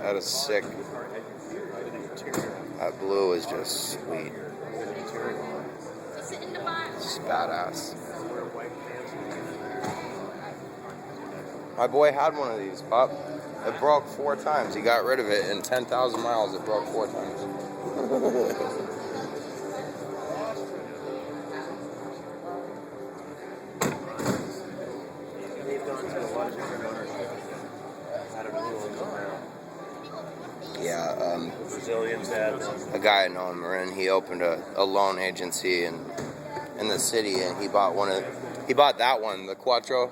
That is sick. That blue is just sweet. It's badass. My boy had one of these, pup. It broke 4 times. He got rid of it. In 10,000 miles, it broke 4 times. Yeah, Brazilians had a guy I know in Marin. He opened a loan agency in the city, and he bought that one, the Quattro.